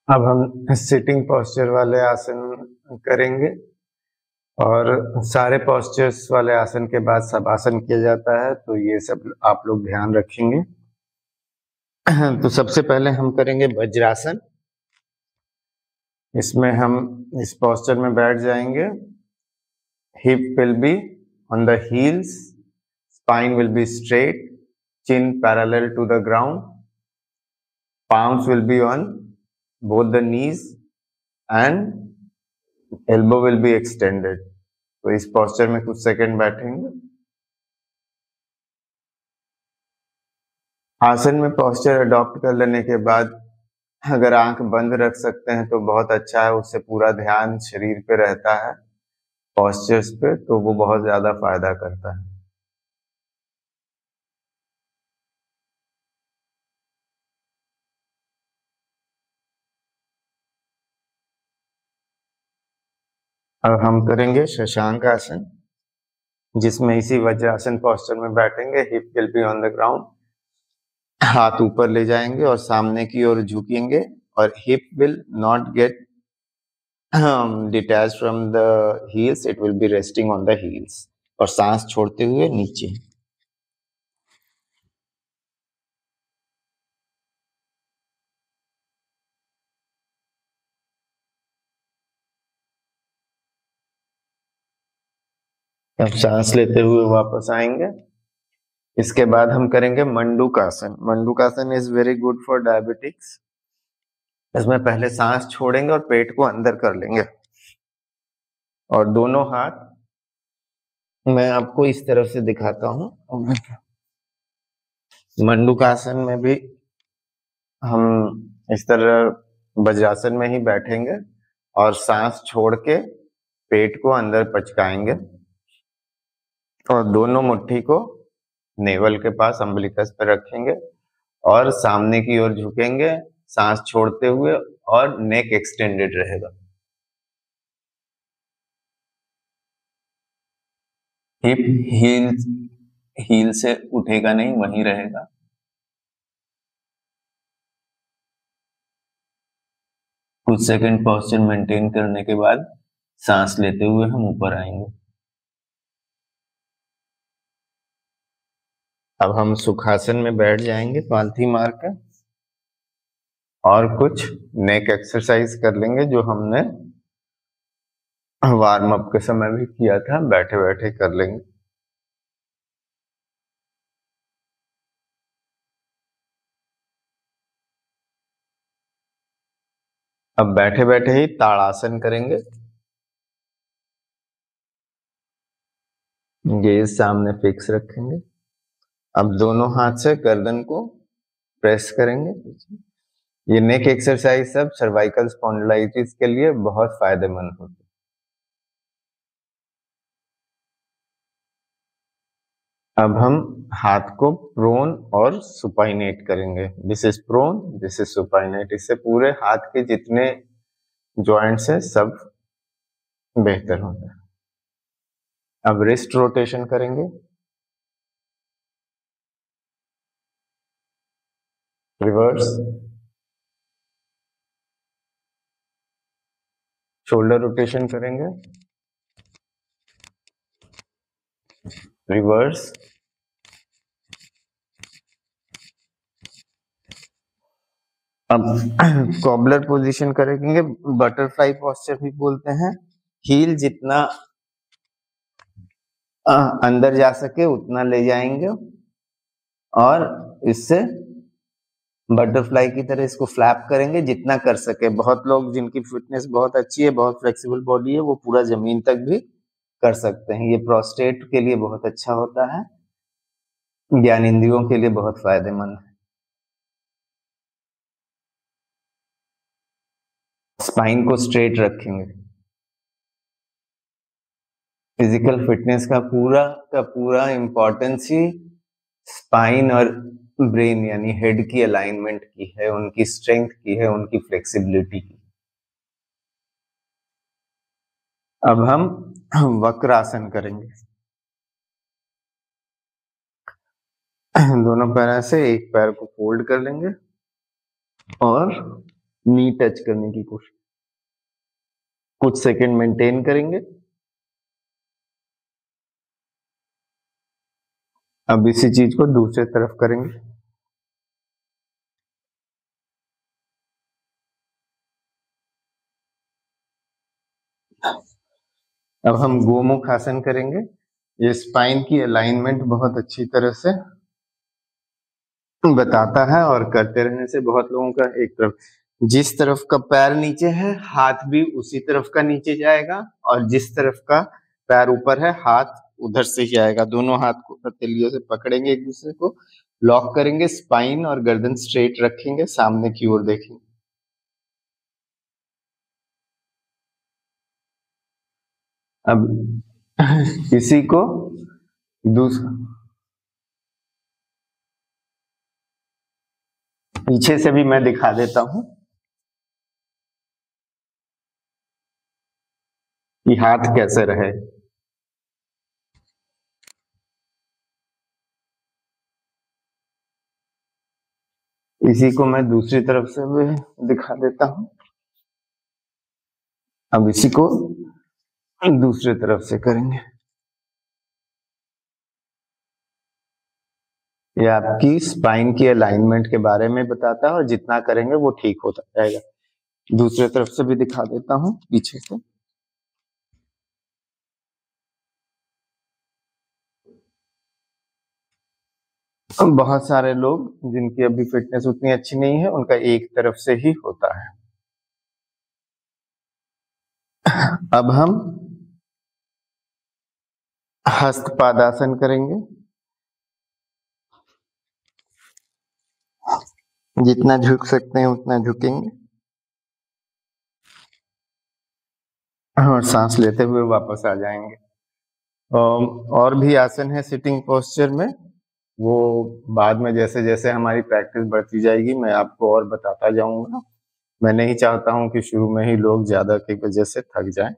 अब हम sitting posture वाले आसन करेंगे और सारे पोस्चर्स वाले आसन के बाद सब आसन किया जाता है, तो ये सब आप लोग ध्यान रखेंगे। तो सबसे पहले हम करेंगे वज्रासन। इसमें हम इस पोस्चर में बैठ जाएंगे। Hip will be on the heels, spine will be straight, chin parallel to the ground, palms will be on both the knees and elbow will be extended। तो इस पोस्चर में कुछ सेकंड बैठेंगे। आसन में पोस्चर अडॉप्ट कर लेने के बाद अगर आंख बंद रख सकते हैं तो बहुत अच्छा है, उससे पूरा ध्यान शरीर पे रहता है, पोस्चर्स पे, तो वो बहुत ज्यादा फायदा करता है। अब हम करेंगे शशांक आसन, जिसमें इसी वज्रासन पोस्चर में बैठेंगे। Hip will be on the ground, हाथ ऊपर ले जाएंगे और सामने की ओर झुकेंगे और hip will not gate detach from the heels, it will be resting on the heels, और सांस छोड़ते हुए नीचे। अब सांस लेते हुए वापस आएंगे। इसके बाद हम करेंगे Mandukasana. Mandukasana is very good for diabetics. इसमें पहले सांस छोड़ेंगे और पेट को अंदर कर लेंगे और दोनों हाथ, मैं आपको इस तरफ से दिखाता हूं। मंडूकासन में भी हम इस तरह वज्रासन में ही बैठेंगे और सांस छोड़ के पेट को अंदर पचकाएंगे और दोनों मुट्ठी को नेवल के पास अम्बिलिकस पे रखेंगे और सामने की ओर झुकेंगे सांस छोड़ते हुए, और नेक एक्सटेंडेड रहेगा। हिप हील हील से उठेगा नहीं, वहीं रहेगा। कुछ सेकंड पोस्चर मेंटेन करने के बाद सांस लेते हुए हम ऊपर आएंगे। अब हम सुखासन में बैठ जाएंगे पालथी मार कर, और कुछ नेक एक्सरसाइज कर लेंगे जो हमने वार्म अप के समय भी किया था, बैठे बैठे कर लेंगे। अब बैठे बैठे ही ताड़ासन करेंगे। गेज सामने फिक्स रखेंगे। अब दोनों हाथ से गर्दन को प्रेस करेंगे। ये नेक एक्सरसाइज सब सर्वाइकल स्पॉन्डिलाइटिस के लिए बहुत फायदेमंद होती है। अब हम हाथ को प्रोन और सुपाइनेट करेंगे। This is prone, this is supinate. इससे पूरे हाथ के जितने जॉइंट्स हैं सब बेहतर होता है। अब रिस्ट रोटेशन करेंगे। रिवर्स, शोल्डर रोटेशन करेंगे। रिवर्स, अब कॉबलर पोजीशन करेंगे। बटरफ्लाई पोस्चर भी बोलते हैं। हील जितना अंदर जा सके उतना ले जाएंगे और इससे बटरफ्लाई की तरह इसको फ्लैप करेंगे जितना कर सके। बहुत लोग जिनकी फिटनेस बहुत अच्छी है, बहुत फ्लेक्सिबल बॉडी है, वो पूरा जमीन तक भी कर सकते हैं। ये प्रोस्टेट के लिए बहुत अच्छा होता है, ज्ञानेंद्रियों के लिए बहुत फायदेमंद है। स्पाइन को स्ट्रेट रखेंगे। फिजिकल फिटनेस का पूरा इंपॉर्टेंस ही स्पाइन और ब्रेन यानी हेड की अलाइनमेंट की है, उनकी स्ट्रेंथ की है, उनकी फ्लेक्सिबिलिटी की। अब हम वक्रासन करेंगे। दोनों पैर से एक पैर को फोल्ड कर लेंगे और नी टच करने की कोशिश, कुछ सेकंड मेंटेन करेंगे। अब इसी चीज को दूसरे तरफ करेंगे। अब हम गोमुख आसन करेंगे। ये स्पाइन की अलाइनमेंट बहुत अच्छी तरह से बताता है और करते रहने से बहुत लोगों का एक तरफ, जिस तरफ का पैर नीचे है हाथ भी उसी तरफ का नीचे जाएगा, और जिस तरफ का पैर ऊपर है हाथ उधर से ही आएगा। दोनों हाथ को हथेलियों से पकड़ेंगे, एक दूसरे को लॉक करेंगे, स्पाइन और गर्दन स्ट्रेट रखेंगे, सामने की ओर देखेंगे। अब इसी को दूसरा पीछे से भी मैं दिखा देता हूं कि हाथ कैसे रहे। इसी को मैं दूसरी तरफ से भी दिखा देता हूं। अब इसी को दूसरी तरफ से करेंगे। ये आपकी स्पाइन की अलाइनमेंट के बारे में बताता है, और जितना करेंगे वो ठीक होता जाएगा। दूसरी तरफ से भी दिखा देता हूं पीछे से। बहुत सारे लोग जिनकी अभी फिटनेस उतनी अच्छी नहीं है, उनका एक तरफ से ही होता है। अब हम हस्तपादासन करेंगे। जितना झुक सकते हैं उतना झुकेंगे, और सांस लेते हुए वापस आ जाएंगे। और भी आसन है सिटिंग पोस्चर में, वो बाद में जैसे जैसे हमारी प्रैक्टिस बढ़ती जाएगी मैं आपको और बताता जाऊंगा। मैं नहीं चाहता हूं कि शुरू में ही लोग ज्यादा की वजह से थक जाएं।